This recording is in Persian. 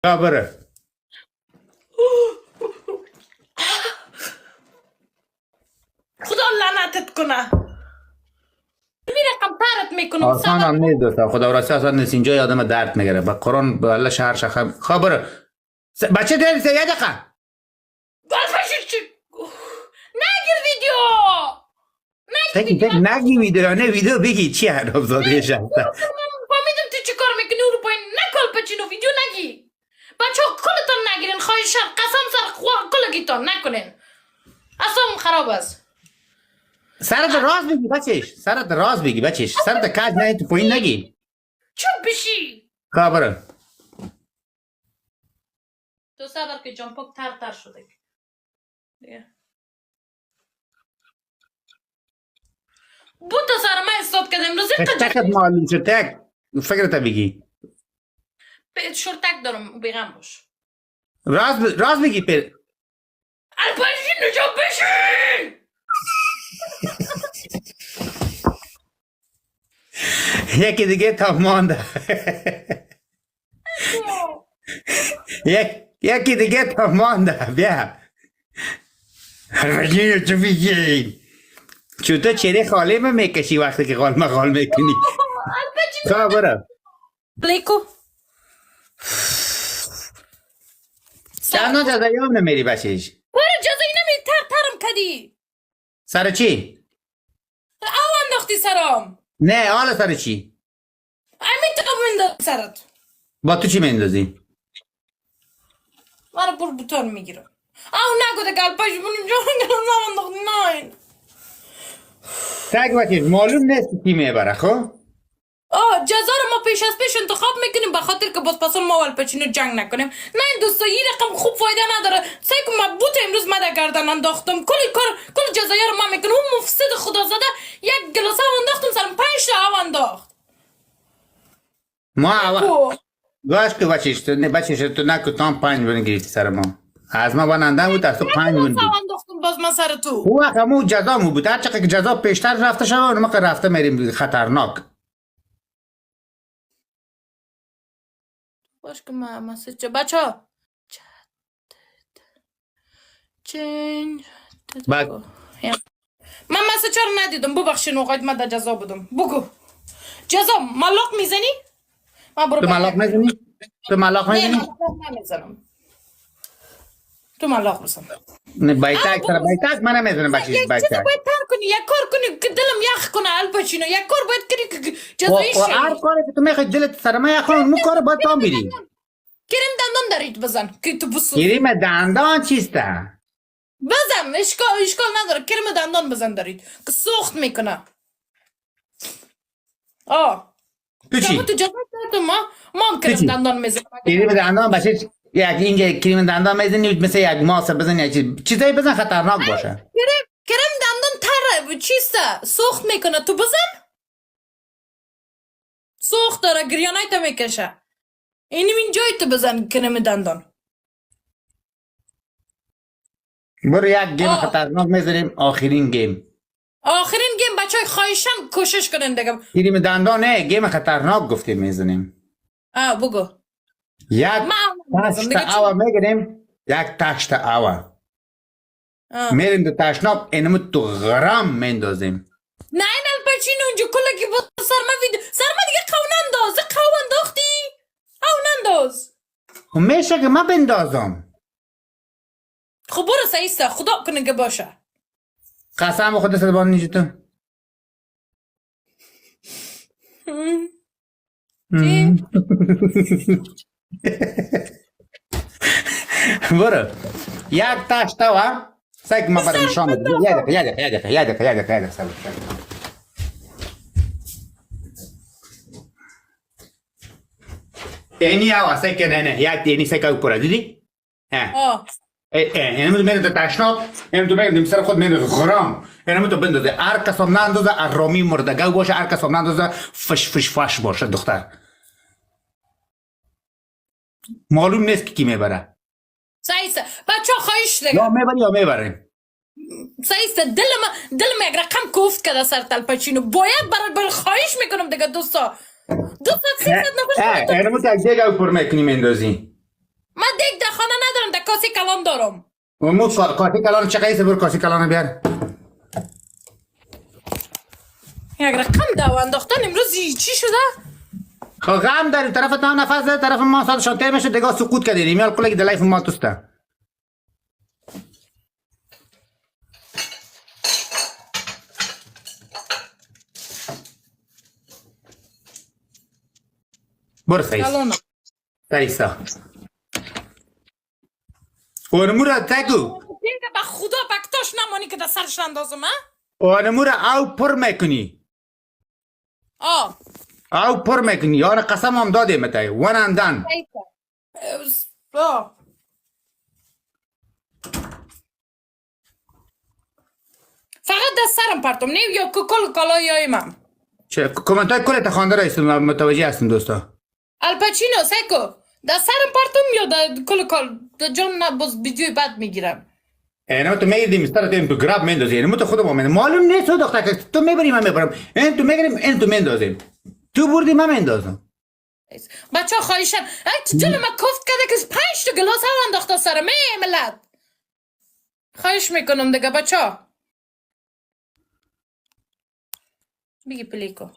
بره. خدا لعنتت کنه. میره قمپرت میکنم. آسان هم نیست دوستا، خدا راستی آسان نیست. اینجا یادم درد میگیره با قرآن به الله شهر شخم خبر بچه دل سه یه دقیقه نگیر ویدیو نگی ویدیو نه ویدیو بگی چی حرف زاده شد فهمیدم تو چی کار میکنی اون رو پایین نکل پچینو ویدیو نگی بچه ها کلتان نگیرین خواهشم قسم سر کلگیتان نکنین اصلا خراب است سرت راست بگی بچهش سرت راست بگی بچهش سرت کج نه تو پایین نگی چوب بشی خبره تو صبر که جانپاک تر شده دیگه بوتا سر من استاد کردم امروز تکت معلوم شد تک فکرت بگی شرطک دارم بیغم باش راست بگی پر الباشی نجاب بشی یکی دیگه تا مانده یکی دیگه تا مانده بیا رجیو چو بگی چطور چهره خاله من میکشی وقتی که غال میکنی خبره لیکو چندان جزایی هم نمیری بچهش برو جزایی نمیری ترم کدی سر چی؟ او انداختی سرام نه حالا سر چی؟ همین تو منداز سرت با تو چی مندازی؟ مرا بر بوتان میگیرم او نگو ده گلپاش بونیم جانگرم انداختی ناین تک بچهش معلوم نیست کی میبره خب؟ جزا رو ما پیش از پیش انتخاب میکنیم به خاطر که باز پسون ما والپچینو جنگ نکنیم نه این دوستا این رقم خوب فایده نداره سعی کن ما بوت امروز من در گردن انداختم کل جزایا رو ما میکنم اون مفسد خدا زده یک گلاسه انداختم سرم 5 تا او انداخت ما باش که بچهش تو نکو تام 5 بگیری سر ما از ما باننده بود از تو 5 بگیری انداختم باز من سر تو او وقت همون جزا مو بود هر چقدر که جزا پیشتر رفته شده اون ما که رفته میریم خطرناک باش که ما مسیج بچه ها چنج من مسیج رو ندیدم ببخشین اوقات من در جزا بودم بگو جزا ملاق میزنی؟ تو ملاق میزنی؟ تو ملاق میزنی؟ نه نمیزنم تو ملاق بزن نه بایتک سر بایتک من نمیزنم بچهش یک چیز بایتک باید تر کنی یک کار کنی که دلم یخ کنه الپچینو یک کار باید کنی که جزایی و هر کاری که تو میخوای دلت سر ما یخ اون کار باید تام بری کریم دندان دارید بزن که تو بسو کریم دندان چیسته؟ بزن اشکال نداره کریم دندان بزن دارید که سوخت میکنه تو چی؟ تو جزا دادم ما هم کریم دندان میزنم کریم دندان بچهش یک اینگه کریم دندان میزنی مثل یک ماسه بزن یک چیزایی بزن خطرناک باشه کریم دندان تر چیسته سوخت میکنه تو بزن سوخت داره گریانای تا میکشه این جای تو بزن کریم دندان برو یک گیم خطرناک میزنیم آخرین گیم بچه های خواهشم کوشش کنن دیگه کریم دندان نه گیم خطرناک گفتیم میزنیم بگو یک تشت آوا میگیریم یک تشت آوا میریم دو تشناب اینمو تو غرام میندازیم نه این الپچینو اونجا کلگی با سرما دیگه قو انداختی او ننداز خب میشه که ما بندازم خب برو سایسته خدا کنه که باشه قسم خود سربان نیجی تو برو یک تشت آوا سعی ما برای نشان بده یه دقیقه اینی آوا سعی که نه یک اینی سعی که اوپره دیدی؟ اینم تو میره تشناب اینم تو میره سر خود میره غرام اینم تو بندازه هر کس هم نندازه ارامی مردگو باشه هر کس هم نندازه فش باشه دختر معلوم نیست که کی میبره سایسته بچه ها خواهش دیگه یا میبره یا میبره سایسته دلم یک رقم کوفت کده سر الپچینو باید برای خواهش میکنم دیگه دوستا 300 نفر اینم تو یک دیگه اوپر میکنی میندازی کاسه کلان دارم. مو کاسی کلان چه قیسه برو کاسی کلان بیار. یک رقم دو انداختن امروز چی شده؟ خب غم داری طرف تو هم نفس داره طرف ما ساعت شانتر میشه دیگه سقوط کردی ایمیل کلی که لایف ما توسته. برو سایس سایسا اونمورا تگو دیگه به خدا بکتاش نمانی که در سرش اندازم ها؟ اونمورا او پر میکنی او پر میکنی یار قسم هم داده متای ون اندن فقط در سرم پرتم نیو یا کل کالای من چه کامنتای کل تخوانده رایستون متوجه هستم دوستا الپاچینو سیکو در سرم پرتم یا در کل کال در جان باز ویدیوی بد میگیرم اینو تو میگیری مستر تو این تو گراب میندازی اینو تو خودم من معلوم نیست تو دختر که تو میبری من میبرم این تو میگیریم این تو میندازیم تو بردی من میندازم بچه ها خواهیشم تو جلو من کفت کرده که 5 تا گلاس هم انداخته سرم ملت خواهش میکنم دیگه بچه ها بگی پلیکو